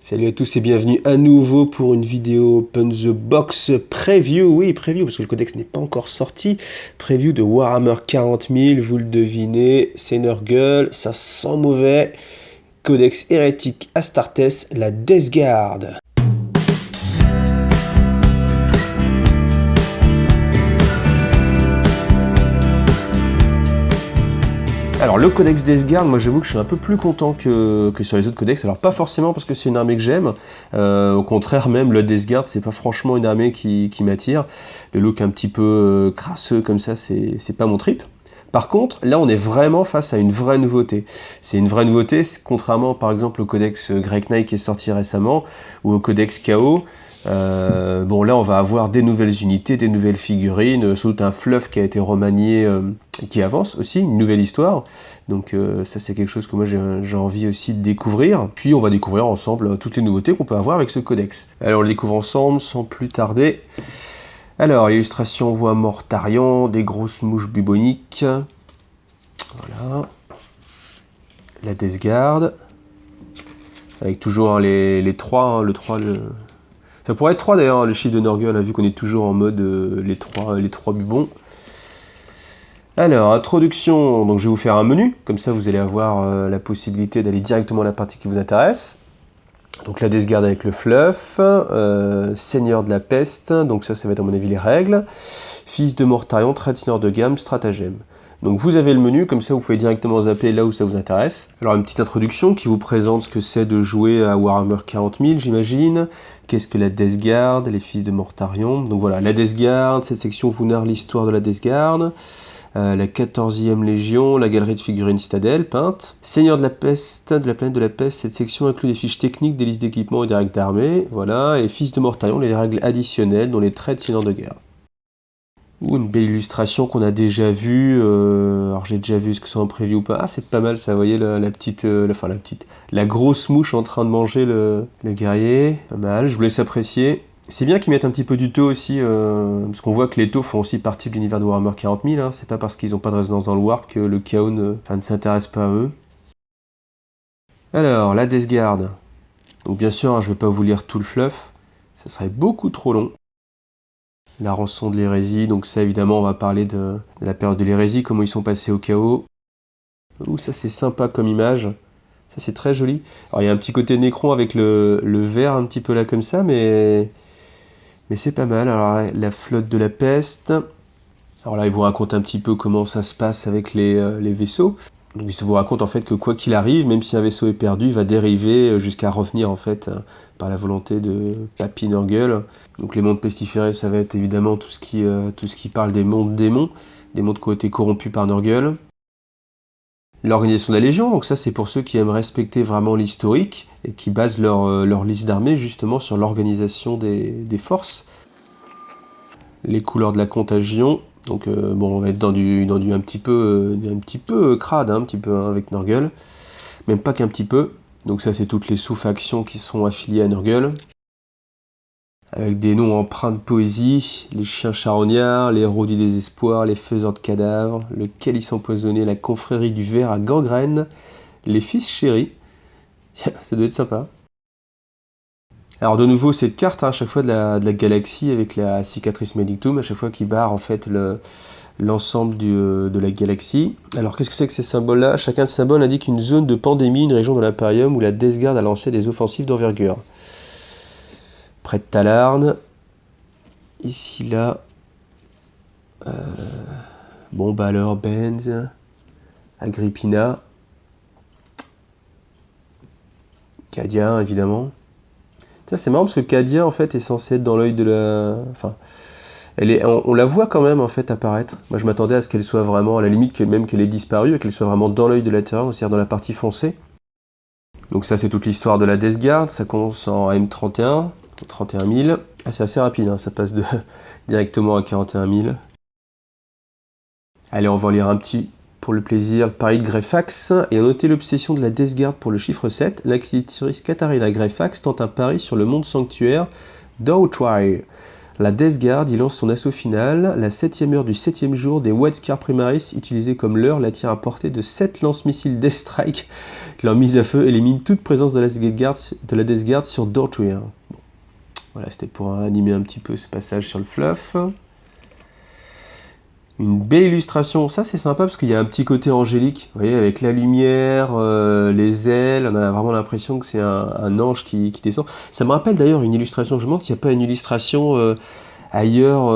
Salut à tous et bienvenue à nouveau pour une vidéo Open the Box Preview. Oui, Preview parce que le codex n'est pas encore sorti. Preview de Warhammer 40 000, vous le devinez, c'est Nurgle, ça sent mauvais. Codex hérétique Astartes, la Death Guard. Alors le codex Death Guard, moi j'avoue que je suis un peu plus content que sur les autres codex. Alors pas forcément parce que c'est une armée que j'aime, au contraire même le Death Guard c'est pas franchement une armée qui m'attire. Le look un petit peu crasseux comme ça c'est pas mon trip. Par contre, là on est vraiment face à une vraie nouveauté. C'est une vraie nouveauté, contrairement par exemple au codex Grey Knight qui est sorti récemment, ou au codex Chaos. Bon là on va avoir des nouvelles unités, des nouvelles figurines, sans doute un fluff qui a été remanié, qui avance aussi, une nouvelle histoire. Donc ça c'est quelque chose que moi j'ai envie aussi de découvrir. Puis on va découvrir ensemble toutes les nouveautés qu'on peut avoir avec ce codex. Alors on le découvre ensemble sans plus tarder. Alors l'illustration, on voit Mortarion, des grosses mouches buboniques. Voilà. La Death Guard. Avec toujours les 3, le 3, ça pourrait être 3 d'ailleurs, le chiffre de Nurgle, vu qu'on est toujours en mode les 3 bubons. Alors, introduction, donc je vais vous faire un menu, comme ça vous allez avoir la possibilité d'aller directement à la partie qui vous intéresse. Donc la Death Guard avec le fluff, Seigneur de la Peste, donc ça va être à mon avis les règles, Fils de Mortarion, Traditionneur de gamme, Stratagème. Donc vous avez le menu, comme ça vous pouvez directement zapper là où ça vous intéresse. Alors une petite introduction qui vous présente ce que c'est de jouer à Warhammer 40 000 j'imagine. Qu'est-ce que la Death Guard, les Fils de Mortarion. Donc voilà, la Death Guard, cette section vous narre l'histoire de la Death Guard. La 14e Légion, la galerie de figurines Citadelle, peinte. Seigneur de la Peste, de la planète de la Peste, cette section inclut des fiches techniques, des listes d'équipements et des règles d'armée. Voilà, et Fils de Mortarion, les règles additionnelles, dont les traits de seigneur de guerre. Ou une belle illustration qu'on a déjà vue, alors j'ai déjà vu, est-ce que c'est en preview ou pas? Ah c'est pas mal ça, vous voyez la grosse mouche en train de manger le guerrier, pas mal, je vous laisse apprécier. C'est bien qu'ils mettent un petit peu du taux aussi, parce qu'on voit que les taux font aussi partie de l'univers de Warhammer 40 000, hein. C'est pas parce qu'ils n'ont pas de résonance dans le Warp que le chaos ne s'intéresse pas à eux. Alors, la Death Guard. Donc bien sûr, hein, je vais pas vous lire tout le fluff, ça serait beaucoup trop long. La rançon de l'hérésie, donc ça évidemment on va parler de la période de l'hérésie, comment ils sont passés au chaos. Ouh, ça c'est sympa comme image, ça c'est très joli. Alors il y a un petit côté Necron avec le vert un petit peu là comme ça, mais c'est pas mal. Alors la flotte de la peste, alors là il vous raconte un petit peu comment ça se passe avec les vaisseaux. Donc il vous raconte en fait que quoi qu'il arrive, même si un vaisseau est perdu, il va dériver jusqu'à revenir en fait par la volonté de Papy Nurgle. Donc les mondes pestiférés, ça va être évidemment tout ce qui parle des mondes démons, des mondes qui ont été corrompus par Nurgle. L'organisation de la Légion, donc ça c'est pour ceux qui aiment respecter vraiment l'historique et qui basent leur liste d'armées justement sur l'organisation des forces. Les couleurs de la contagion. Donc bon, on va être dans du un petit peu crade, hein, un petit peu hein, avec Nurgle, même pas qu'un petit peu. Donc ça c'est toutes les sous-factions qui sont affiliées à Nurgle, avec des noms empreints de poésie, les chiens charognards, les héros du désespoir, les faiseurs de cadavres, le calice empoisonné, la confrérie du ver à gangrène, les fils chéris. Ça doit être sympa. Alors de nouveau cette carte, hein, à chaque fois de la galaxie avec la cicatrice Medictum, à chaque fois qui barre en fait l'ensemble de la galaxie. Alors qu'est-ce que c'est que ces symboles-là? Chacun de ces symboles indique une zone de pandémie, une région de l'Imperium où la Death Guard a lancé des offensives d'envergure. Près de Talarn, ici là, bon bah alors Benz, Agrippina, Cadia évidemment. C'est marrant parce que Cadia en fait est censée être dans l'œil de la... Enfin, on la voit quand même en fait apparaître. Moi je m'attendais à ce qu'elle soit vraiment, à la limite même qu'elle ait disparu et qu'elle soit vraiment dans l'œil de la terreur, c'est-à-dire dans la partie foncée. Donc ça c'est toute l'histoire de la Death Guard, ça commence en M31, 31 000. Ah, c'est assez rapide, hein, ça passe directement à 41 000. Allez, on va en lire un petit pour le plaisir. Le pari de Greyfax, et à noter l'obsession de la Death Guard pour le chiffre 7, l'inquisitrice Katharina Greyfax tente un pari sur le monde sanctuaire d'Outwire. La Death Guard, il lance son assaut final. La 7e heure du 7e jour, des White Scar Primaris, utilisés comme leurre, la tirent à portée de 7 lance-missiles Death Strike. Leur mise à feu élimine toute présence de la Death Guard sur Dortruir. Bon. Voilà, c'était pour animer un petit peu ce passage sur le fluff. Une belle illustration, ça c'est sympa parce qu'il y a un petit côté angélique, vous voyez, avec la lumière, les ailes, on a vraiment l'impression que c'est un ange qui descend. Ça me rappelle d'ailleurs une illustration, je me demande s'il n'y a pas une illustration ailleurs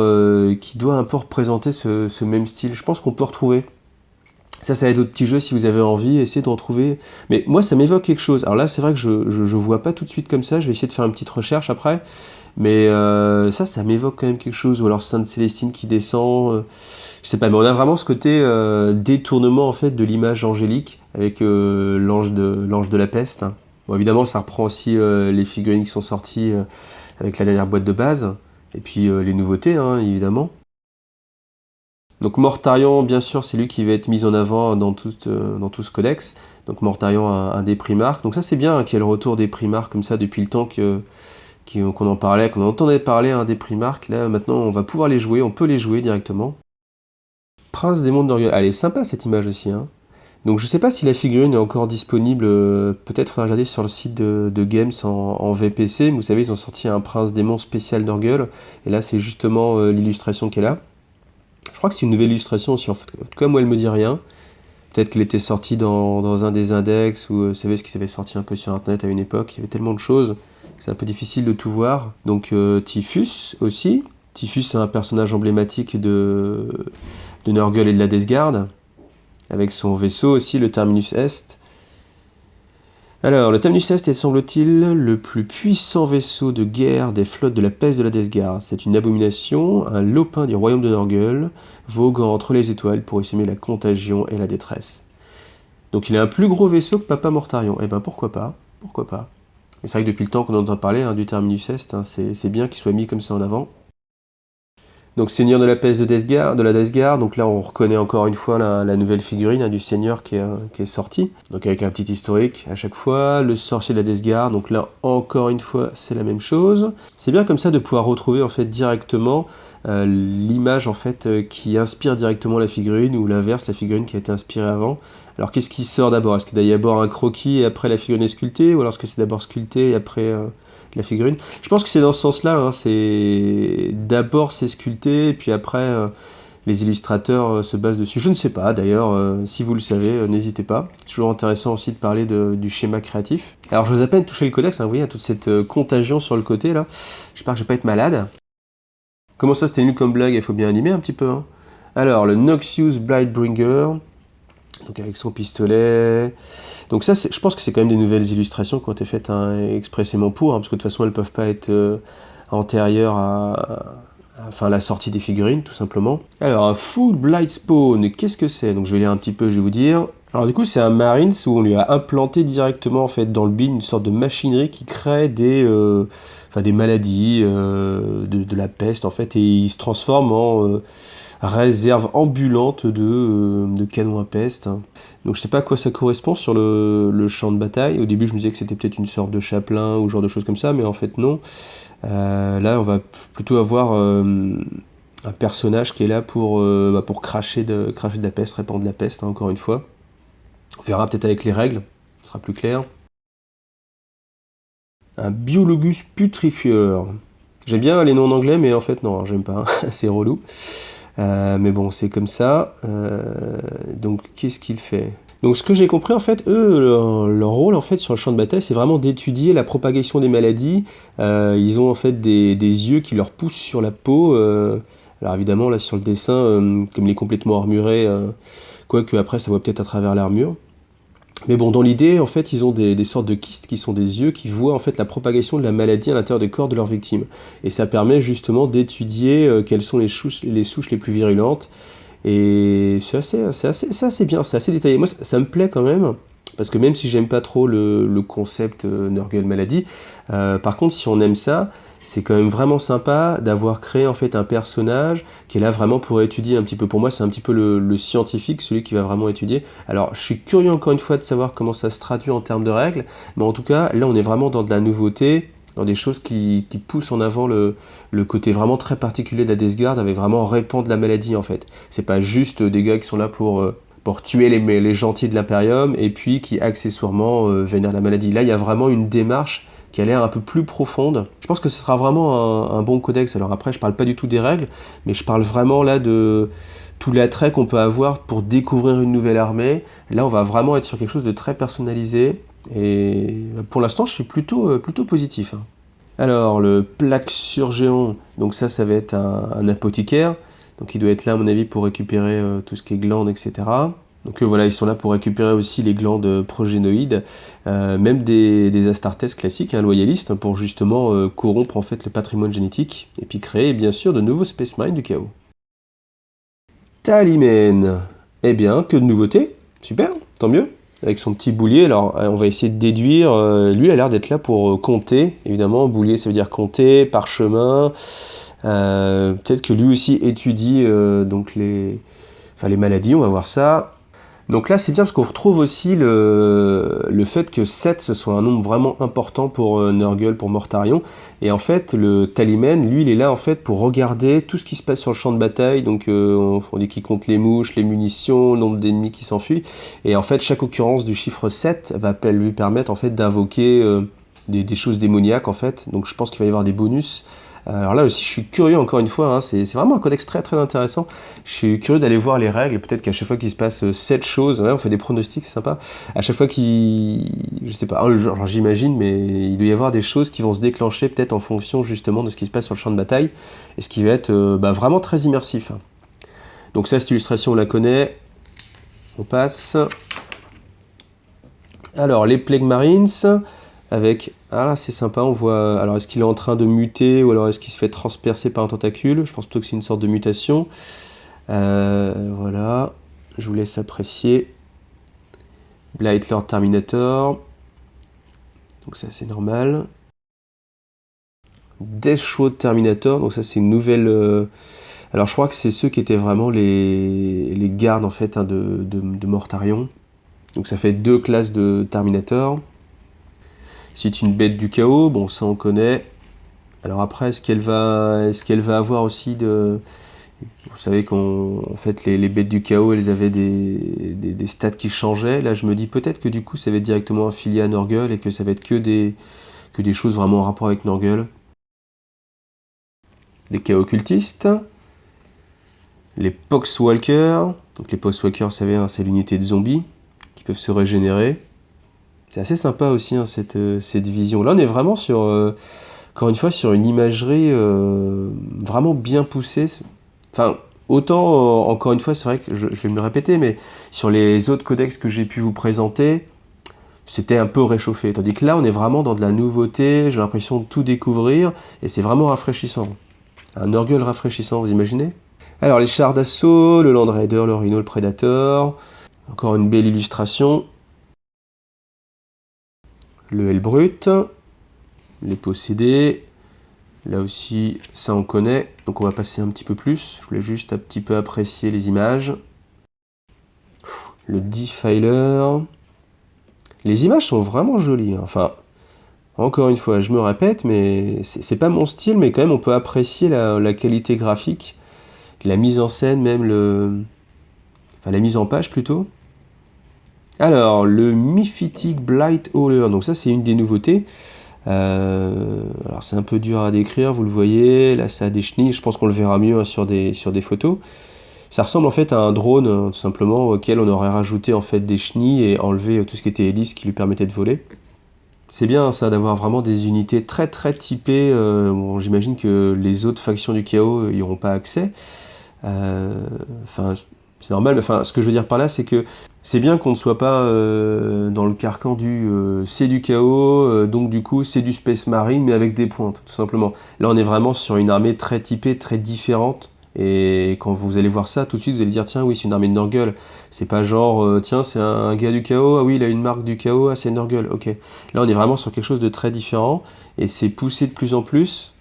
qui doit un peu représenter ce même style. Je pense qu'on peut retrouver. Ça va être d'autres petits jeux si vous avez envie, essayez de retrouver. Mais moi ça m'évoque quelque chose. Alors là c'est vrai que je vois pas tout de suite comme ça, je vais essayer de faire une petite recherche après. Mais ça m'évoque quand même quelque chose. Ou alors Sainte Célestine qui descend. Je sais pas, mais on a vraiment ce côté détournement en fait de l'image angélique avec l'ange de la peste. Bon, évidemment, ça reprend aussi les figurines qui sont sorties avec la dernière boîte de base. Et puis les nouveautés, hein, évidemment. Donc Mortarion, bien sûr, c'est lui qui va être mis en avant dans tout ce codex. Donc Mortarion, un des Primarques. Donc ça c'est bien qu'il y ait le retour des Primarques comme ça depuis le temps qu'on en parlait, qu'on entendait parler des Primarques. Là maintenant on va pouvoir les jouer, on peut les jouer directement. Prince des mondes d'Orgueil. Elle est sympa cette image aussi. Hein. Donc je sais pas si la figurine est encore disponible, peut-être faudra regarder sur le site de Games en VPC, mais vous savez ils ont sorti un Prince démon spécial d'Orgueil, et là c'est justement l'illustration qu'elle a. Je crois que c'est une nouvelle illustration aussi, en fait. En tout cas moi elle me dit rien. Peut-être qu'elle était sortie dans un des index, ou vous savez ce qui s'avait sorti un peu sur internet à une époque, il y avait tellement de choses que c'est un peu difficile de tout voir. Donc Typhus aussi. Typhus c'est un personnage emblématique de Nurgle et de la Death Guard, avec son vaisseau aussi, le Terminus Est. Alors, le Terminus Est est, semble-t-il, le plus puissant vaisseau de guerre des flottes de la peste de la Death Guard. C'est une abomination, un lopin du royaume de Nurgle, voguant entre les étoiles pour y semer la contagion et la détresse. Donc il a un plus gros vaisseau que Papa Mortarion. Eh ben pourquoi pas, pourquoi pas. Mais c'est vrai que depuis le temps qu'on entend parler du Terminus Est, c'est bien qu'il soit mis comme ça en avant. Donc Seigneur de la peste de la Death Guard, donc là on reconnaît encore une fois la nouvelle figurine du Seigneur qui est sortie, donc avec un petit historique à chaque fois, le sorcier de la Death Guard, donc là encore une fois c'est la même chose. C'est bien comme ça de pouvoir retrouver en fait directement l'image en fait qui inspire directement la figurine, ou l'inverse, la figurine qui a été inspirée avant. Alors qu'est-ce qui sort d'abord? Est-ce qu'il y a d'abord un croquis et après la figurine est sculptée, ou alors est-ce que c'est d'abord sculpté et après la figurine? Je pense que c'est dans ce sens-là, hein, c'est d'abord c'est sculpté, et puis après les illustrateurs se basent dessus. Je ne sais pas, d'ailleurs, si vous le savez, n'hésitez pas. C'est toujours intéressant aussi de parler du schéma créatif. Alors je vous ai à peine touché le codex, hein, vous voyez, il y a toute cette contagion sur le côté là. J'espère que je vais pas être malade. Comment ça, c'était nul comme blague? Il faut bien animer un petit peu. Hein. Alors, le Noxious Blightbringer, donc avec son pistolet. Donc ça, je pense que c'est quand même des nouvelles illustrations qui ont été faites expressément pour, parce que de toute façon, elles ne peuvent pas être antérieures à la sortie des figurines, tout simplement. Alors, un Full Blightspawn, qu'est-ce que c'est? Donc je vais lire un petit peu, je vais vous dire. Alors du coup, c'est un Marines où on lui a implanté directement en fait dans le bin une sorte de machinerie qui crée des maladies, de la peste en fait, et il se transforme en réserve ambulante de canons à peste. Donc je sais pas à quoi ça correspond sur le champ de bataille. Au début, je me disais que c'était peut-être une sorte de chapelain ou genre de choses comme ça, mais en fait non. Là, on va plutôt avoir un personnage qui est là pour cracher de la peste, répandre de la peste, hein, encore une fois. On verra peut-être avec les règles, ce sera plus clair. Un Biologus putrifieur. J'aime bien les noms en anglais, mais en fait non, j'aime pas, c'est relou. Mais bon, c'est comme ça. Donc, qu'est-ce qu'il fait? Donc, ce que j'ai compris, en fait, eux, leur rôle, en fait, sur le champ de bataille, c'est vraiment d'étudier la propagation des maladies. Ils ont, en fait, des yeux qui leur poussent sur la peau. Alors, évidemment, là, sur le dessin, comme il est complètement armuré, quoique après, ça voit peut-être à travers l'armure. Mais bon, dans l'idée, en fait, ils ont des sortes de kystes qui sont des yeux qui voient en fait la propagation de la maladie à l'intérieur des corps de leurs victimes. Et ça permet justement d'étudier quelles sont les souches les plus virulentes. Et c'est assez bien, c'est assez détaillé. Moi, ça me plaît quand même, parce que même si j'aime pas trop le concept Nurgle maladie, par contre, si on aime ça, c'est quand même vraiment sympa d'avoir créé en fait un personnage qui est là vraiment pour étudier un petit peu. Pour moi, c'est un petit peu le scientifique, celui qui va vraiment étudier. Alors, je suis curieux encore une fois de savoir comment ça se traduit en termes de règles, mais en tout cas, là, on est vraiment dans de la nouveauté. dans des choses qui poussent en avant le côté vraiment très particulier de la Death Guard, avec vraiment répandre la maladie en fait. C'est pas juste des gars qui sont là pour tuer les gentils de l'Imperium et puis qui accessoirement vénèrent la maladie. Là, il y a vraiment une démarche qui a l'air un peu plus profonde. Je pense que ce sera vraiment un bon codex. Alors après, je parle pas du tout des règles, mais je parle vraiment là de tout l'attrait qu'on peut avoir pour découvrir une nouvelle armée. Là, on va vraiment être sur quelque chose de très personnalisé. Et pour l'instant, je suis plutôt positif. Alors, le plaque surgéant, donc ça va être un apothicaire. Donc il doit être là, à mon avis, pour récupérer tout ce qui est glandes, etc. Donc voilà, ils sont là pour récupérer aussi les glandes progénoïdes, même des Astartes classiques, loyalistes, pour justement corrompre en fait le patrimoine génétique, et puis créer bien sûr de nouveaux Space Marines du chaos. Talimène. Eh bien, que de nouveautés. Super, tant mieux. Avec son petit boulier, alors on va essayer de déduire. Lui, il a l'air d'être là pour compter, évidemment. Boulier, ça veut dire compter, parchemin. Peut-être que lui aussi étudie donc les maladies, on va voir ça. Donc là, c'est bien parce qu'on retrouve aussi le fait que 7, ce soit un nombre vraiment important pour Nurgle, pour Mortarion. Et en fait, le Talimène, lui, il est là en fait pour regarder tout ce qui se passe sur le champ de bataille. Donc on dit qu'il compte les mouches, les munitions, le nombre d'ennemis qui s'enfuient. Et en fait, chaque occurrence du chiffre 7 va lui permettre en fait d'invoquer des choses démoniaques en fait. Donc je pense qu'il va y avoir des bonus. Alors là aussi, je suis curieux, encore une fois, c'est vraiment un codex très très intéressant. Je suis curieux d'aller voir les règles, et peut-être qu'à chaque fois qu'il se passe 7 choses, on fait des pronostics, c'est sympa. À chaque fois je sais pas, genre j'imagine, mais il doit y avoir des choses qui vont se déclencher peut-être en fonction justement de ce qui se passe sur le champ de bataille, et ce qui va être vraiment très immersif. Donc ça, cette illustration, on la connaît. On passe. Alors, les Plague Marines... avec, ah là c'est sympa, on voit, alors est-ce qu'il est en train de muter ou alors est-ce qu'il se fait transpercer par un tentacule? Je pense plutôt que c'est une sorte de mutation. Voilà, je vous laisse apprécier. Blight Lord Terminator, donc ça c'est normal. Deathshroud Terminator, donc ça c'est une nouvelle... alors je crois que c'est ceux qui étaient vraiment les gardes en fait de Mortarion. Donc ça fait 2 classes de Terminator. C'est une bête du chaos, bon ça on connaît. Alors après, est-ce qu'elle va avoir aussi de... Vous savez qu'en fait les bêtes du chaos, elles avaient des stats qui changeaient. Là je me dis peut-être que du coup ça va être directement affilié à Nurgle et que ça va être que des choses vraiment en rapport avec Nurgle. Les chaos cultistes. Les Poxwalkers. Donc les Poxwalkers, vous savez, c'est l'unité de zombies qui peuvent se régénérer. C'est assez sympa aussi cette vision. Là on est vraiment sur, encore une fois, sur une imagerie vraiment bien poussée. Enfin, autant, encore une fois, c'est vrai que je vais me répéter, mais sur les autres codex que j'ai pu vous présenter, c'était un peu réchauffé. Tandis que là on est vraiment dans de la nouveauté, j'ai l'impression de tout découvrir, et c'est vraiment rafraîchissant. Un Nurgle rafraîchissant, vous imaginez? Alors les chars d'assaut, le Land Raider, le Rhino, le Predator, encore une belle illustration. Le Hellbrut, les possédés, là aussi ça on connaît, donc on va passer un petit peu plus, je voulais juste un petit peu apprécier les images. Le Defiler, les images sont vraiment jolies, enfin, encore une fois, je me répète, mais c'est pas mon style, mais quand même on peut apprécier la qualité graphique, la mise en scène, même la mise en page plutôt. Alors, le Mephitic Blight Hauler, donc ça c'est une des nouveautés. Alors c'est un peu dur à décrire, vous le voyez, là ça a des chenilles, je pense qu'on le verra mieux sur des photos. Ça ressemble en fait à un drone, tout simplement, auquel on aurait rajouté en fait des chenilles et enlevé tout ce qui était hélice qui lui permettait de voler. C'est bien ça d'avoir vraiment des unités très très typées, bon, j'imagine que les autres factions du chaos n'y auront pas accès. Enfin, c'est normal, mais enfin, ce que je veux dire par là, c'est que c'est bien qu'on ne soit pas dans le carcan du c'est du chaos, donc du coup c'est du Space Marine, mais avec des pointes, tout simplement. Là, on est vraiment sur une armée très typée, très différente. Et quand vous allez voir ça, tout de suite, vous allez dire, tiens, oui, c'est une armée de Nurgle. C'est pas genre, tiens, c'est un gars du chaos, ah oui, il a une marque du chaos, ah, c'est Nurgle, ok. Là, on est vraiment sur quelque chose de très différent, et c'est poussé de plus en plus.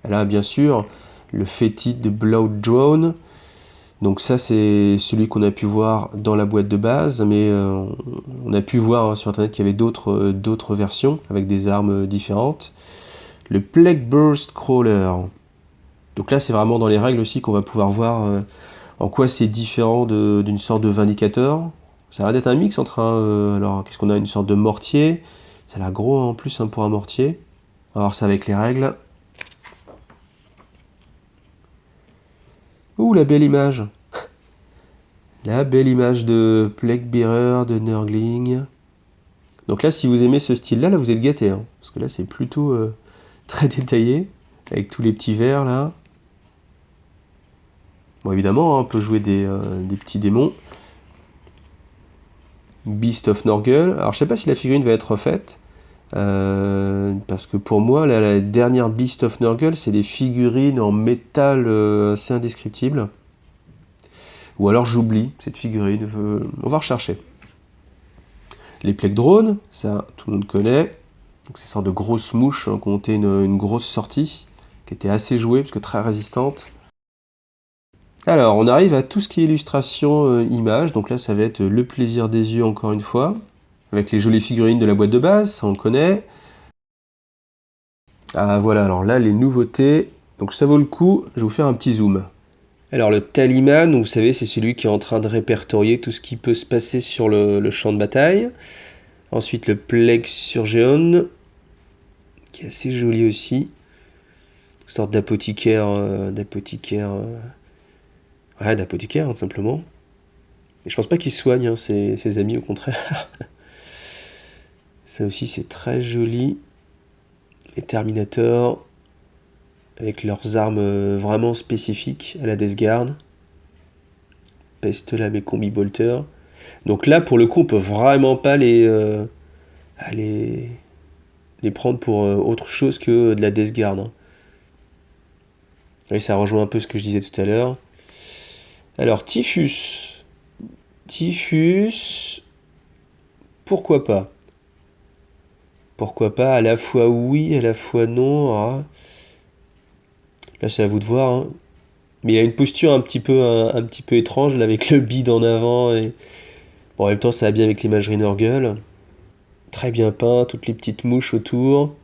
Là, bien sûr, le fétide Blood Drone. Donc ça, c'est celui qu'on a pu voir dans la boîte de base, mais on a pu voir sur internet qu'il y avait d'autres versions avec des armes différentes. Le Plague Burst Crawler. Donc là, c'est vraiment dans les règles aussi qu'on va pouvoir voir en quoi c'est différent d'une sorte de Vindicator. Ça a l'air d'être un mix entre alors, qu'est-ce qu'on a? Une sorte de mortier. Ça a l'air gros en plus pour un mortier. On va voir ça avec les règles. Ouh, la belle image. La belle image de Plague Bearer, de Nurgling. Donc là, si vous aimez ce style-là, là, vous êtes gâtés. Hein, parce que là, c'est plutôt très détaillé. Avec tous les petits verres, là. Bon, évidemment, hein, on peut jouer des petits démons. Beast of Nurgle. Alors, je sais pas si la figurine va être refaite. Parce que pour moi, là, la dernière Beast of Nurgle, c'est des figurines en métal assez indescriptibles. Ou alors j'oublie cette figurine. On va rechercher. Les Plague Drones, ça, tout le monde connaît. Donc, ces sortes de grosses mouches qui ont été une grosse sortie, qui était assez jouée, parce que très résistante. Alors, on arrive à tout ce qui est illustration, image. Donc là, ça va être le plaisir des yeux, encore une fois. Avec les jolies figurines de la boîte de base, ça on le connaît. Ah voilà, alors là, les nouveautés. Donc ça vaut le coup, je vais vous faire un petit zoom. Alors le Taliman, vous savez, c'est celui qui est en train de répertorier tout ce qui peut se passer sur le champ de bataille. Ensuite, le Plague Surgeon, qui est assez joli aussi. Une sorte d'apothicaire, ouais, d'apothicaire, tout simplement. Et je pense pas qu'il soigne ses amis, au contraire. Ça aussi, c'est très joli. Les Terminators, avec leurs armes vraiment spécifiques à la Death Guard. Peste lame et combi bolter. Donc là, pour le coup, on peut vraiment pas les prendre pour autre chose que de la Death Guard. Hein. Oui, ça rejoint un peu ce que je disais tout à l'heure. Alors, Typhus. Typhus, pourquoi pas? Pourquoi pas? À la fois oui, à la fois non. Ah. Là, c'est à vous de voir. Hein. Mais il a une posture un petit peu étrange, là, avec le bide en avant. Et... Bon, en même temps, ça va bien avec l'imagerie Nurgle. Très bien peint, toutes les petites mouches autour.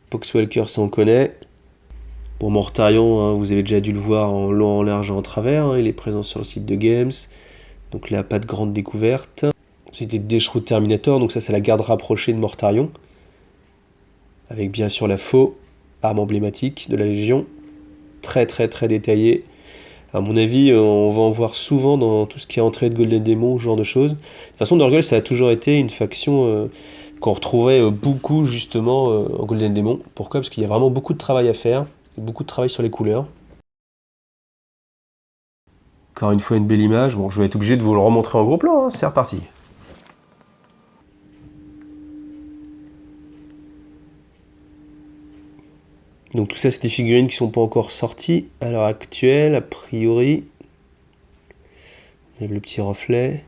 Poxwalker, ça on connaît. Pour Mortarion, hein, vous avez déjà dû le voir en long, en large et en travers. Hein, il est présent sur le site de Games. Donc là, pas de grande découverte. Ensuite, les Deschroud Terminator. Donc ça, c'est la garde rapprochée de Mortarion. Avec bien sûr la faux, arme emblématique de la Légion. Très très très détaillée. À mon avis, on va en voir souvent dans tout ce qui est entrée de Golden Demon, ce genre de choses. De toute façon, Nurgle, ça a toujours été une faction qu'on retrouvait beaucoup justement en Golden Demon. Pourquoi? Parce qu'il y a vraiment beaucoup de travail à faire. Beaucoup de travail sur les couleurs. Encore une fois, une belle image. Bon, je vais être obligé de vous le remontrer en gros plan. Hein. C'est reparti. Donc tout ça, c'est des figurines qui sont pas encore sorties à l'heure actuelle, a priori. Il y a le petit reflet.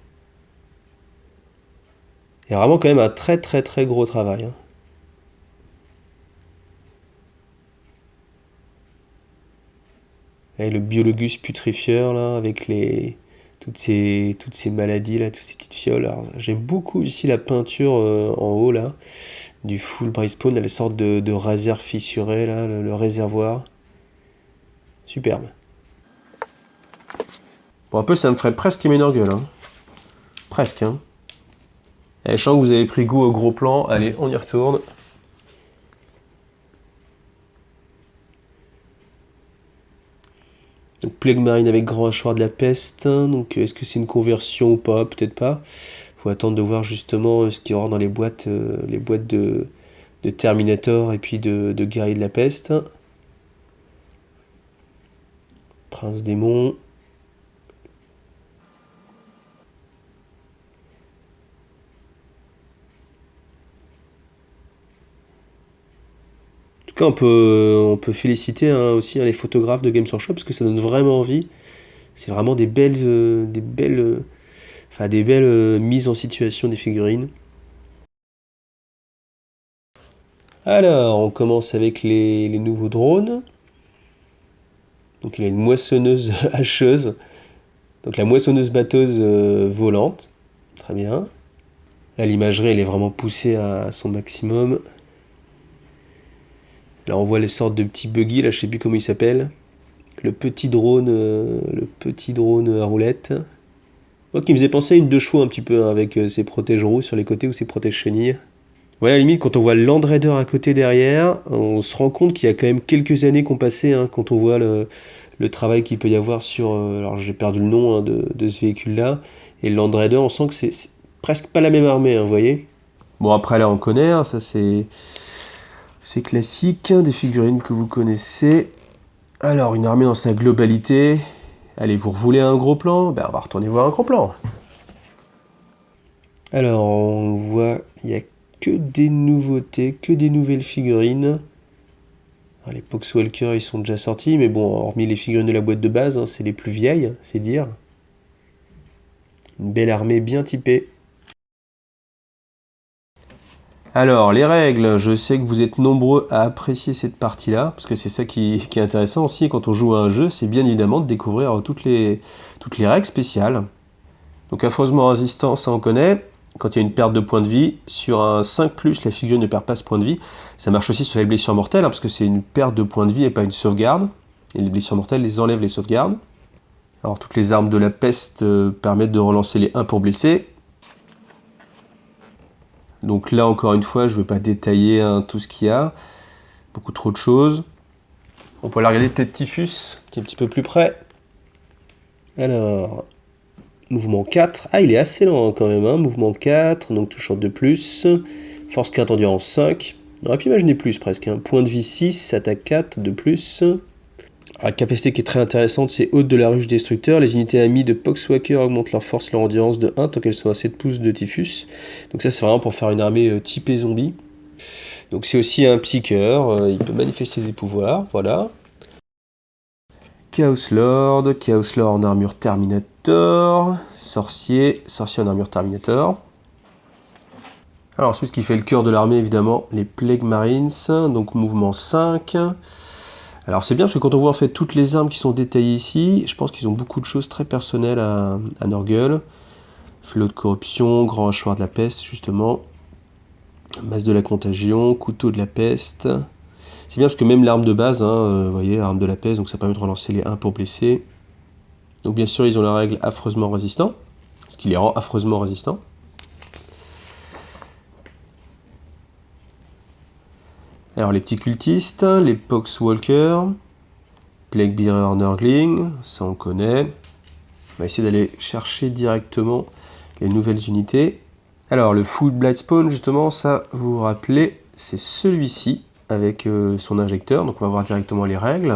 Il y a vraiment quand même un très très très gros travail. Hein. Et le Biologus putrifieur là, avec toutes ces maladies là, toutes ces petites fioles. Alors, j'aime beaucoup ici la peinture en haut là, du full Brispawn, la sorte de réserve fissurée là, le réservoir. Superbe. Bon, un peu ça me ferait presque aimer Nurgle. Hein. Presque. Hein. Et je sens que vous avez pris goût au gros plan. Allez, on y retourne. Donc, Plague Marine avec grand hachoir de la peste. Donc, est-ce que c'est une conversion ou pas? Peut-être pas. Faut attendre de voir justement ce qu'il y aura dans les boîtes de Terminator et puis de Guerrier de la peste. Prince démon. En tout cas, on peut féliciter aussi les photographes de Games Workshop parce que ça donne vraiment envie. C'est vraiment des belles mises en situation des figurines. Alors, on commence avec les nouveaux drones. Donc il y a une moissonneuse hacheuse. Donc la moissonneuse batteuse volante. Très bien. Là, l'imagerie, elle est vraiment poussée à son maximum. Là on voit les sortes de petits buggy, là je sais plus comment il s'appelle. Le petit drone à roulette. Moi qui me faisait penser à une 2 chevaux un petit peu, hein, avec ses protèges roues sur les côtés ou ses protèges chenilles. Voilà, à la limite, quand on voit le Land Raider à côté derrière, on se rend compte qu'il y a quand même quelques années qu'on passait, hein, quand on voit le travail qu'il peut y avoir sur... alors j'ai perdu le nom, hein, de ce véhicule-là. Et le Land Raider, on sent que c'est presque pas la même armée, hein, vous voyez. Bon, après là, on connaît, hein, ça c'est classique, hein, des figurines que vous connaissez. Alors, une armée dans sa globalité. Allez, vous voulez un gros plan? Ben, on va retourner voir un gros plan. Alors, on voit, il n'y a que des nouveautés, que des nouvelles figurines. Alors, les Poxwalker, ils sont déjà sortis, mais bon, hormis les figurines de la boîte de base, hein, c'est les plus vieilles, c'est dire. Une belle armée bien typée. Alors, les règles, je sais que vous êtes nombreux à apprécier cette partie-là, parce que c'est ça qui est intéressant aussi quand on joue à un jeu, c'est bien évidemment de découvrir toutes les règles spéciales. Donc affreusement résistant, ça on connaît. Quand il y a une perte de points de vie, sur un 5+, la figurine ne perd pas ce point de vie. Ça marche aussi sur les blessures mortelles, hein, parce que c'est une perte de points de vie et pas une sauvegarde. Et les blessures mortelles les enlèvent les sauvegardes. Alors toutes les armes de la peste permettent de relancer les 1 pour blesser. Donc là, encore une fois, je ne vais pas détailler, hein, tout ce qu'il y a. Beaucoup trop de choses. On peut aller regarder peut-être Typhus, qui est un petit peu plus près. Alors, mouvement 4. Ah, il est assez lent, hein, quand même. Hein. Mouvement 4, donc touchant 2+. Force 4, endurance 5. On aurait pu imaginer plus presque. Hein. Point de vie 6, attaque 4, 2+. La capacité qui est très intéressante, c'est hôte de la ruche destructeur. Les unités amies de Poxwalker augmentent leur force, leur endurance de 1 tant qu'elles sont à 7 pouces de Typhus. Donc ça, c'est vraiment pour faire une armée typée zombie. Donc c'est aussi un psycheur, il peut manifester des pouvoirs, voilà. Chaos Lord en armure Terminator. Sorcier en armure Terminator. Alors ensuite, ce qui fait le cœur de l'armée, évidemment, les Plague Marines, donc mouvement 5. Alors c'est bien parce que quand on voit en fait toutes les armes qui sont détaillées ici, je pense qu'ils ont beaucoup de choses très personnelles à Nurgle. Flot de corruption, grand hachoir de la peste justement, masse de la contagion, couteau de la peste. C'est bien parce que même l'arme de base, hein, vous voyez, arme de la peste, donc ça permet de relancer les 1 pour blesser. Donc bien sûr ils ont la règle affreusement résistant, ce qui les rend affreusement résistants. Alors les petits cultistes, les Poxwalker, Plaguebearer Nurgling, ça on connaît. On va essayer d'aller chercher directement les nouvelles unités. Alors le Full Blightspawn, justement, ça vous vous rappelez, c'est celui-ci avec son injecteur. Donc on va voir directement les règles.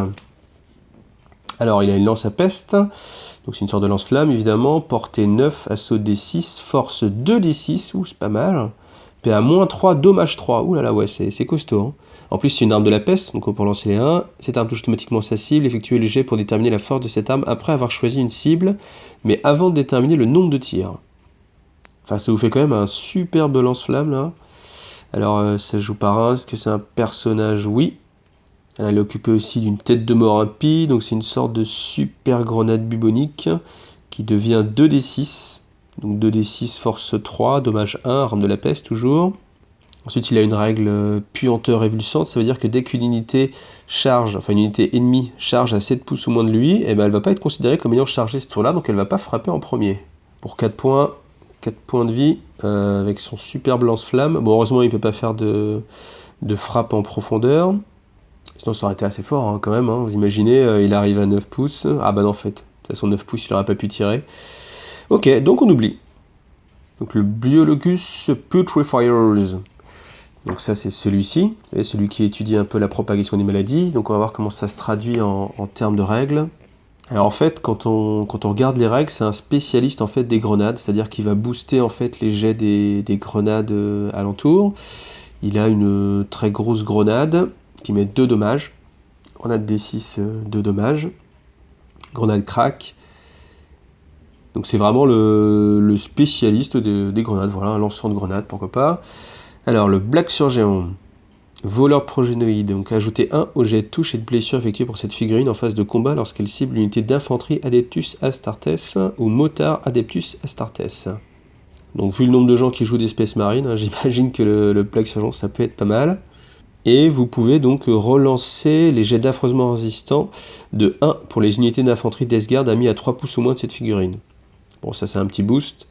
Alors il a une lance à peste, donc c'est une sorte de lance-flamme évidemment. Portée 9, assaut D6, force 2D6, ouh c'est pas mal. PA-3, dommage 3, ouh là là, ouais, c'est costaud. Hein. En plus, c'est une arme de la peste, donc pour lancer les 1, cette arme touche automatiquement sa cible, effectuez le jet pour déterminer la force de cette arme après avoir choisi une cible, mais avant de déterminer le nombre de tirs. Enfin, ça vous fait quand même un superbe lance-flamme, là. Alors, ça joue par 1, est-ce que c'est un personnage? Oui. Elle est occupée aussi d'une tête de mort impie, donc c'est une sorte de super grenade bubonique qui devient 2D6. Donc 2D6, force 3, dommage 1, arme de la peste toujours. Ensuite, il a une règle puanteur révulsante, ça veut dire que dès qu'une unité charge, enfin une unité ennemie charge à 7 pouces ou moins de lui, eh ben, elle ne va pas être considérée comme ayant chargé ce tour-là, donc elle ne va pas frapper en premier. Pour 4 points de vie, avec son superbe lance-flamme. Bon, heureusement, il ne peut pas faire de frappe en profondeur. Sinon, ça aurait été assez fort, hein, quand même. Hein. Vous imaginez, il arrive à 9 pouces. Ah bah non, en fait. De toute façon, 9 pouces, il n'aurait pas pu tirer. Ok, donc on oublie. Donc le Biologus Putrefiers. Donc ça, c'est celui-ci. Vous savez, celui qui étudie un peu la propagation des maladies. Donc on va voir comment ça se traduit en termes de règles. Alors en fait, quand on regarde les règles, c'est un spécialiste en fait des grenades. C'est-à-dire qu'il va booster en fait les jets des grenades alentour. Il a une très grosse grenade qui met 2 dommages. Grenade D6, 2 dommages. Grenade crack. Donc c'est vraiment le spécialiste des grenades. Voilà, un lanceur de grenades, pourquoi pas. Alors le Black Surgeon, voleur progénoïde. Donc ajouter 1 au jet de touche et de blessure effectué pour cette figurine en phase de combat lorsqu'elle cible l'unité d'infanterie Adeptus Astartes ou motard Adeptus Astartes. Donc vu le nombre de gens qui jouent des Space Marines, hein, j'imagine que le Black Surgeon ça peut être pas mal. Et vous pouvez donc relancer les jets d'affreusement résistant de 1 pour les unités d'infanterie Deathguard amis à 3 pouces ou moins de cette figurine. Bon, ça c'est un petit boost.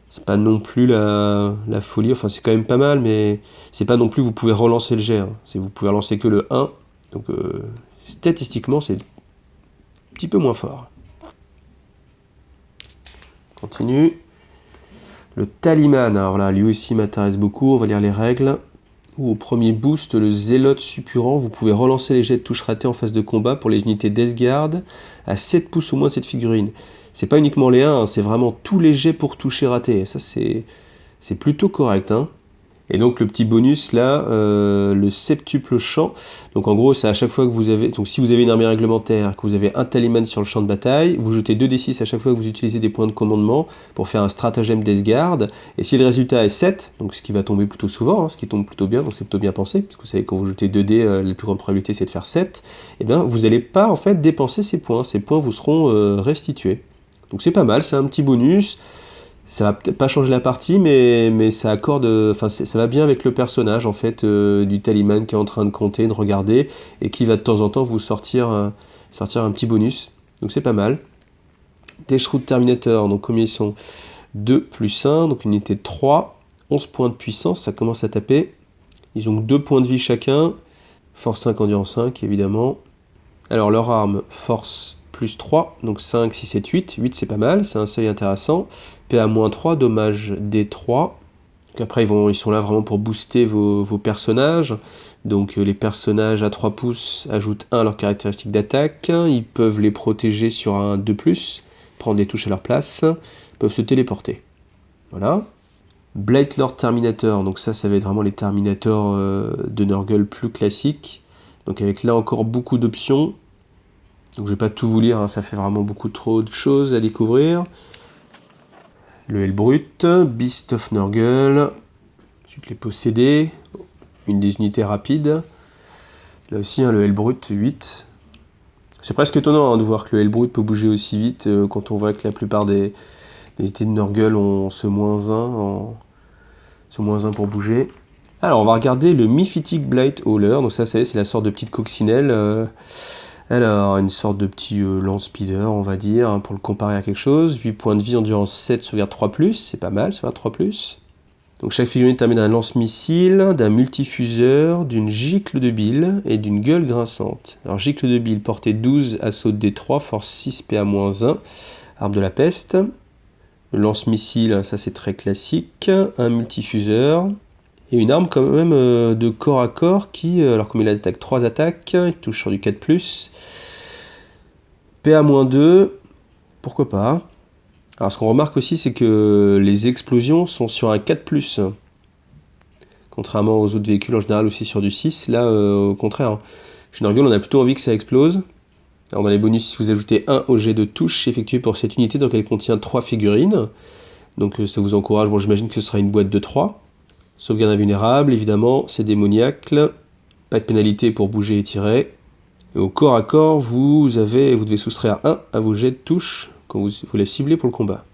C'est pas non plus la folie, enfin c'est quand même pas mal, mais c'est pas non plus vous pouvez relancer le jet. Hein. Vous pouvez relancer que le 1, donc statistiquement c'est un petit peu moins fort. Continue. Le Taliman, alors là lui aussi m'intéresse beaucoup, on va lire les règles. Au premier boost, le Zélote suppurant, vous pouvez relancer les jets de touche ratée en phase de combat pour les unités Deathguard à 7 pouces ou moins de cette figurine. C'est pas uniquement les 1, hein, c'est vraiment tous les jets pour toucher raté. Et ça, c'est plutôt correct. Hein. Et donc, le petit bonus là, le septuple champ. Donc, en gros, c'est à chaque fois que vous avez. Donc, si vous avez une armée réglementaire, que vous avez un talisman sur le champ de bataille, vous jetez 2d6 à chaque fois que vous utilisez des points de commandement pour faire un stratagème Deathguard. Et si le résultat est 7, donc ce qui va tomber plutôt souvent, hein, ce qui tombe plutôt bien, donc c'est plutôt bien pensé, parce que vous savez, quand vous jetez 2d, la plus grande probabilité c'est de faire 7, et bien vous n'allez pas en fait dépenser ces points. Ces points vous seront restitués. Donc c'est pas mal, c'est un petit bonus. Ça va peut-être pas changer la partie, mais ça accorde, enfin ça va bien avec le personnage en fait du Taliman qui est en train de compter, de regarder et qui va de temps en temps vous sortir un petit bonus. Donc c'est pas mal. Deschroot Terminator, donc combien ils sont 2 plus 1, donc une unité de 3, 11 points de puissance, ça commence à taper. Ils ont 2 points de vie chacun, force 5, endurance 5 évidemment. Alors leur arme, force plus 3, donc 5, 6, 7, 8. 8 c'est pas mal, c'est un seuil intéressant. PA-3, dommage D3. Donc après ils sont là vraiment pour booster vos personnages. Donc les personnages à 3 pouces ajoutent 1 à leurs caractéristiques d'attaque. Ils peuvent les protéger sur un 2+, prendre des touches à leur place. Ils peuvent se téléporter. Voilà. Blight Lord Terminator, donc ça va être vraiment les Terminators de Nurgle plus classiques. Donc avec là encore beaucoup d'options. Donc je vais pas tout vous lire, hein, ça fait vraiment beaucoup trop de choses à découvrir. Le Hellbrut, Beast of Nurgle, ensuite les possédés, une des unités rapides. Là aussi, hein, le Hellbrut 8. C'est presque étonnant hein, de voir que le Hellbrut peut bouger aussi vite quand on voit que la plupart des unités de Nurgle ont ce -1 pour bouger. Alors on va regarder le Mephitic Blight Hauler, donc ça c'est la sorte de petite coccinelle. Alors, une sorte de petit land speeder, on va dire, hein, pour le comparer à quelque chose. 8 points de vie, endurance 7, sauvegarde 3+, c'est pas mal, sauvegarde 3+. Donc chaque figurine est armée d'un lance-missile, d'un multifuseur, d'une gicle de bile et d'une gueule grinçante. Alors gicle de bile, portée 12, assaut D3, force 6, PA-1, arme de la peste. Le lance-missile, ça c'est très classique, un multifuseur. Et une arme quand même de corps à corps qui, alors comme il attaque 3 attaques, il touche sur du 4+. PA-2, pourquoi pas. Alors ce qu'on remarque aussi, c'est que les explosions sont sur un 4+. Contrairement aux autres véhicules en général aussi sur du 6. Là, au contraire, chez Nurgle, on a plutôt envie que ça explose. Alors dans les bonus, si vous ajoutez 1 au jet de touche effectué pour cette unité, donc elle contient 3 figurines. Donc ça vous encourage, bon j'imagine que ce sera une boîte de 3. Sauvegarde invulnérable, évidemment, c'est démoniaque. Pas de pénalité pour bouger et tirer. Et au corps à corps, vous devez soustraire 1 à vos jets de touche quand vous les ciblez pour le combat.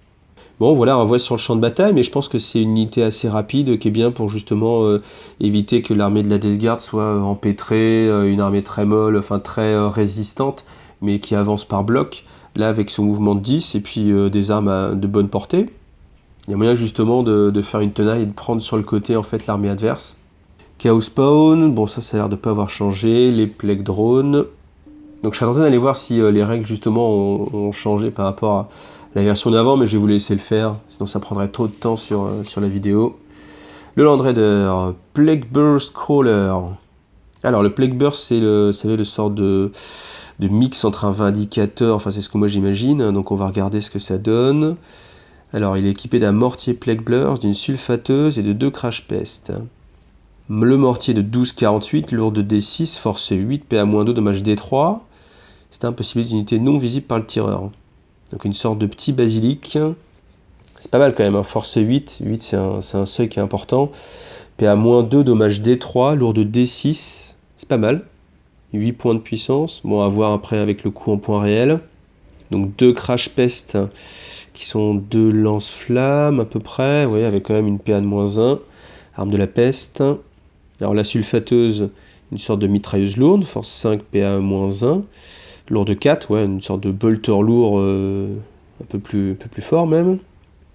Bon, voilà, on voit sur le champ de bataille, mais je pense que c'est une unité assez rapide qui est bien pour justement éviter que l'armée de la Deathguard soit empêtrée, une armée très molle, enfin très résistante, mais qui avance par bloc. Là, avec son mouvement de 10 et puis des armes de bonne portée. Il y a moyen justement de faire une tenaille et de prendre sur le côté en fait l'armée adverse. Chaos Spawn, bon ça a l'air de pas avoir changé. Les Plague Drones. Donc je serais tenté d'aller voir si les règles justement ont changé par rapport à la version d'avant, mais je vais vous laisser le faire, sinon ça prendrait trop de temps sur la vidéo. Le Land Raider, Plague Burst Crawler. Alors le Plague Burst c'est le sort de mix entre un vindicateur, enfin c'est ce que moi j'imagine, donc on va regarder ce que ça donne. Alors, il est équipé d'un mortier Plague Blurs, d'une sulfateuse et de 2 Crash Pest. Le mortier de 12-48, lourd de D6, force 8, PA-2, dommage D3. C'est un possibilité d'unité non visible par le tireur. Donc une sorte de petit basilic. C'est pas mal quand même, hein. Force 8, 8 c'est un seuil qui est important. PA-2, dommage D3, lourd de D6, c'est pas mal. 8 points de puissance, bon à voir après avec le coup en points réels. Donc 2 Crash Pest qui sont 2 lance-flammes à peu près, ouais, avec quand même une PA de -1, arme de la peste. Alors la sulfateuse une sorte de mitrailleuse lourde, force 5, PA-1. Lourde 4, ouais, une sorte de bolter lourd un peu plus fort même.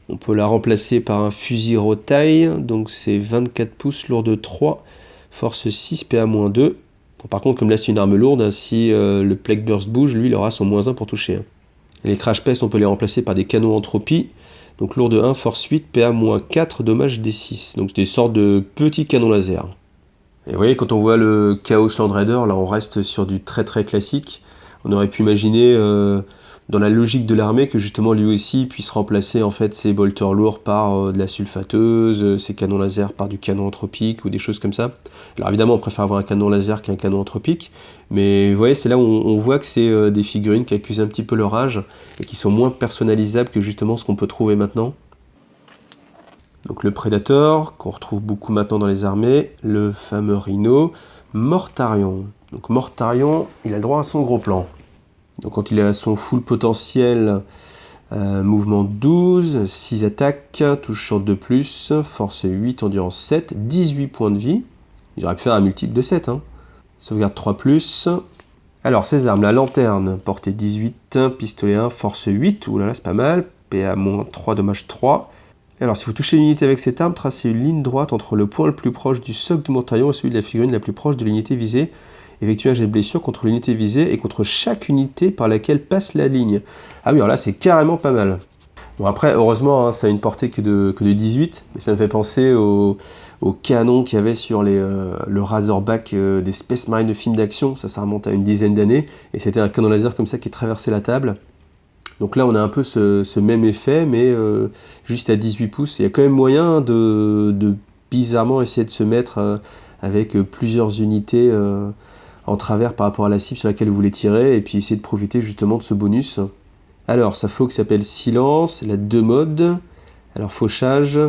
On peut la remplacer par un fusil rotaille, donc c'est 24 pouces, lourde 3, force 6, PA-2. Bon, par contre, comme là c'est une arme lourde, hein, si le Plague Burst bouge, lui il aura son -1 pour toucher. Hein. Et les Crash Pest, on peut les remplacer par des canons entropie, donc lourde 1, force 8, PA-4, dommage D6. Donc c'est des sortes de petits canons laser. Et vous voyez, quand on voit le Chaos Land Raider, là on reste sur du très classique. On aurait pu imaginer dans la logique de l'armée que justement lui aussi puisse remplacer en fait ses bolters lourds par de la sulfateuse, ses canons laser par du canon anthropique ou des choses comme ça. Alors évidemment on préfère avoir un canon laser qu'un canon anthropique, mais vous voyez c'est là où on voit que c'est des figurines qui accusent un petit peu leur âge et qui sont moins personnalisables que justement ce qu'on peut trouver maintenant. Donc le Predator, qu'on retrouve beaucoup maintenant dans les armées, le fameux Rhino, Mortarion. Donc Mortarion, il a le droit à son gros plan. Donc quand il est à son full potentiel, mouvement 12, 6 attaques, touche sur 2+, force 8, endurance 7, 18 points de vie. Il aurait pu faire un multiple de 7. Hein. Sauvegarde 3+. Alors ses armes, la lanterne, portée 18, pistolet 1, force 8, oulala c'est pas mal, PA-3, dommage 3. Alors si vous touchez l'unité avec cette arme, tracez une ligne droite entre le point le plus proche du socle du Mortarion et celui de la figurine la plus proche de l'unité visée. Effectuez un jet de blessure contre l'unité visée et contre chaque unité par laquelle passe la ligne. Ah oui, alors là, c'est carrément pas mal. Bon, après, heureusement, hein, ça a une portée que de 18, mais ça me fait penser au canon qu'il y avait sur le Razorback des Space Marine de films d'action. Ça remonte à une dizaine d'années, et c'était un canon laser comme ça qui traversait la table. Donc là, on a un peu ce même effet, mais juste à 18 pouces. Il y a quand même moyen de bizarrement essayer de se mettre avec plusieurs unités en travers par rapport à la cible sur laquelle vous voulez tirer, et puis essayer de profiter justement de ce bonus. Alors, sa fauque s'appelle Silence, elle a 2 modes. Alors, fauchage,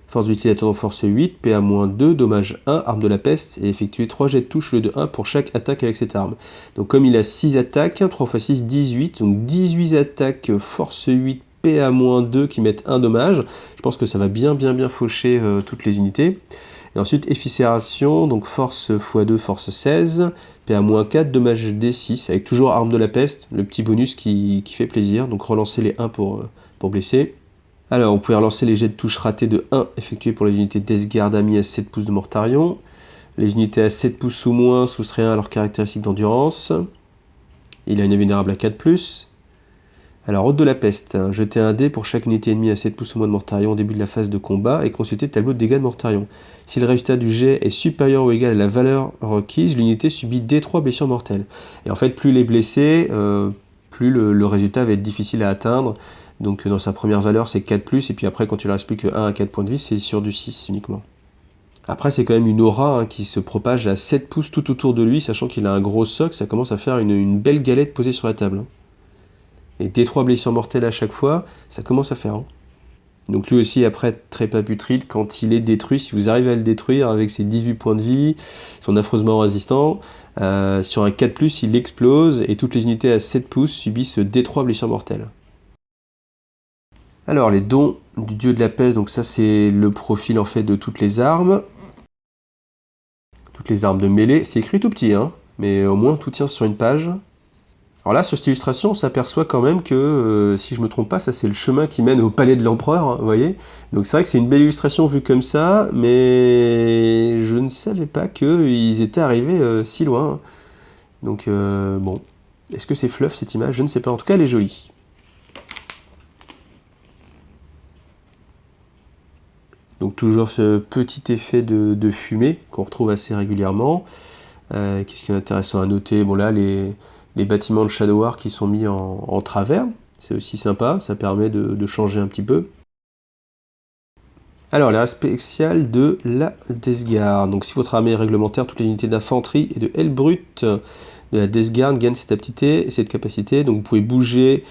force d'utilisateur en force 8, PA-2, dommage 1, arme de la peste, et effectuer 3 jets de touche au lieu de 1 pour chaque attaque avec cette arme. Donc comme il a 6 attaques, 3 x 6, 18, donc 18 attaques, force 8, PA-2 qui mettent 1 dommage. Je pense que ça va bien faucher toutes les unités. Et ensuite, efficération, donc force x2, force 16, PA-4, dommage D6, avec toujours arme de la peste, le petit bonus qui fait plaisir, donc relancer les 1 pour blesser. Alors, on pouvait relancer les jets de touche ratés de 1 effectués pour les unités Death Guard amis à 7 pouces de Mortarion. Les unités à 7 pouces ou moins soustraient 1 à leurs caractéristiques d'endurance. Il a une vulnérable à 4+. Alors, hôte de la peste, jetez un dé pour chaque unité ennemie à 7 pouces ou moins de Mortarion au début de la phase de combat et consultez le tableau de dégâts de Mortarion. Si le résultat du jet est supérieur ou égal à la valeur requise, l'unité subit D3 blessures mortelles. Et en fait, plus il est blessé, plus le résultat va être difficile à atteindre. Donc dans sa première valeur, c'est 4+, et puis après, quand il ne reste plus que 1 à 4 points de vie, c'est sur du 6 uniquement. Après, c'est quand même une aura qui se propage à 7 pouces tout autour de lui, sachant qu'il a un gros soc, ça commence à faire une belle galette posée sur la table. Et D3 blessures mortelles à chaque fois, ça commence à faire. Donc lui aussi, après, très putride, quand il est détruit, si vous arrivez à le détruire avec ses 18 points de vie, son affreusement résistant, sur un 4+, il explose, et toutes les unités à 7 pouces subissent D3 blessures mortelles. Alors, les dons du dieu de la peste, donc ça c'est le profil en fait de toutes les armes. Toutes les armes de mêlée, c'est écrit tout petit, hein, mais au moins tout tient sur une page. Alors là, sur cette illustration, on s'aperçoit quand même que, si je me trompe pas, ça c'est le chemin qui mène au palais de l'empereur, hein, vous voyez. Donc c'est vrai que c'est une belle illustration vue comme ça, mais je ne savais pas qu'ils étaient arrivés si loin. Donc bon, est-ce que c'est fluff cette image? Je ne sais pas, en tout cas elle est jolie. Donc toujours ce petit effet de fumée qu'on retrouve assez régulièrement. Qu'est-ce qui est intéressant à noter? Bon là, les bâtiments de Shadow War qui sont mis en travers, c'est aussi sympa, ça permet de changer un petit peu. Alors, l'area spéciale de la Death Guard. Donc si votre armée est réglementaire, toutes les unités d'infanterie et de aile brute de la Death Guard gagnent cette capacité. Donc vous pouvez bouger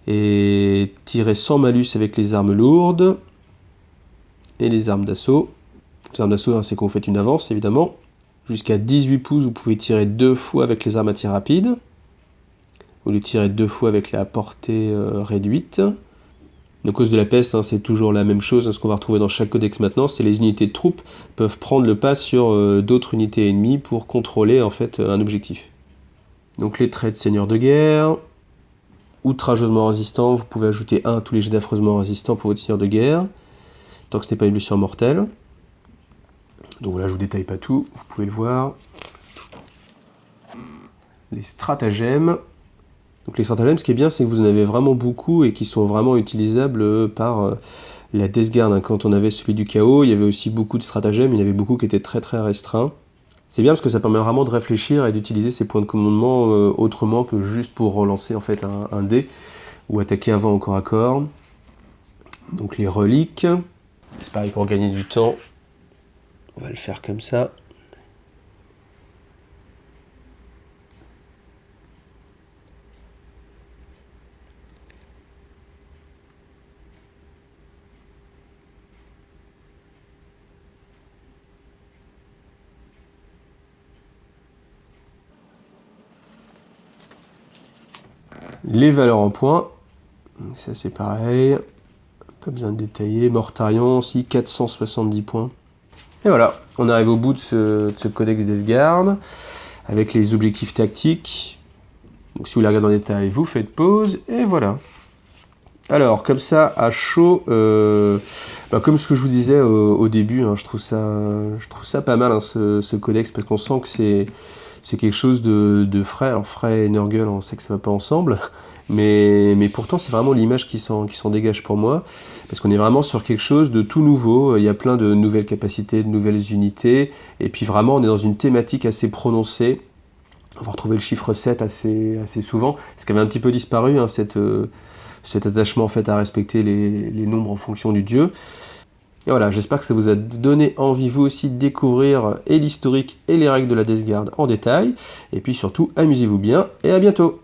et tirer sans malus avec les armes lourdes et les armes d'assaut. Les armes d'assaut, hein, c'est quand vous faites une avance, évidemment. Jusqu'à 18 pouces, vous pouvez tirer 2 fois avec les armes à tir rapide. Vous les tirez 2 fois avec la portée réduite. À cause de la peste, hein, c'est toujours la même chose. Ce qu'on va retrouver dans chaque codex maintenant, c'est les unités de troupes peuvent prendre le pas sur d'autres unités ennemies pour contrôler en fait un objectif. Donc les traits de seigneur de guerre, outrageusement résistant, vous pouvez ajouter 1 à tous les jets d'affreusement résistants pour votre seigneur de guerre, tant que ce n'est pas une blessure mortelle. Donc voilà, je vous détaille pas tout, vous pouvez le voir. Les stratagèmes. Donc les stratagèmes, ce qui est bien, c'est que vous en avez vraiment beaucoup et qui sont vraiment utilisables par la Death Guard. Hein. Quand on avait celui du chaos, il y avait aussi beaucoup de stratagèmes, il y en avait beaucoup qui étaient très très restreints. C'est bien parce que ça permet vraiment de réfléchir et d'utiliser ces points de commandement autrement que juste pour relancer en fait un dé ou attaquer avant au corps à corps. Donc les reliques, c'est pareil pour gagner du temps, on va le faire comme ça. Les valeurs en points, donc ça c'est pareil, pas besoin de détailler. Mortarion aussi, 470 points. Et voilà, on arrive au bout de ce codex Death Guard, avec les objectifs tactiques. Donc si vous les regardez en détail, vous faites pause, et voilà. Alors, comme ça, à chaud, comme ce que je vous disais au début, hein, je trouve ça pas mal, hein, ce codex, parce qu'on sent que c'est quelque chose de frais. Alors, frais et Nurgle, on sait que ça va pas ensemble, mais pourtant, c'est vraiment l'image qui s'en dégage pour moi, parce qu'on est vraiment sur quelque chose de tout nouveau. Il y a plein de nouvelles capacités, de nouvelles unités, et puis vraiment, on est dans une thématique assez prononcée. On va retrouver le chiffre 7 assez souvent, ce qui avait un petit peu disparu, hein, cet attachement en fait à respecter les nombres en fonction du dieu. Et voilà, j'espère que ça vous a donné envie vous aussi de découvrir et l'historique et les règles de la Death Guard en détail. Et puis surtout, amusez-vous bien et à bientôt.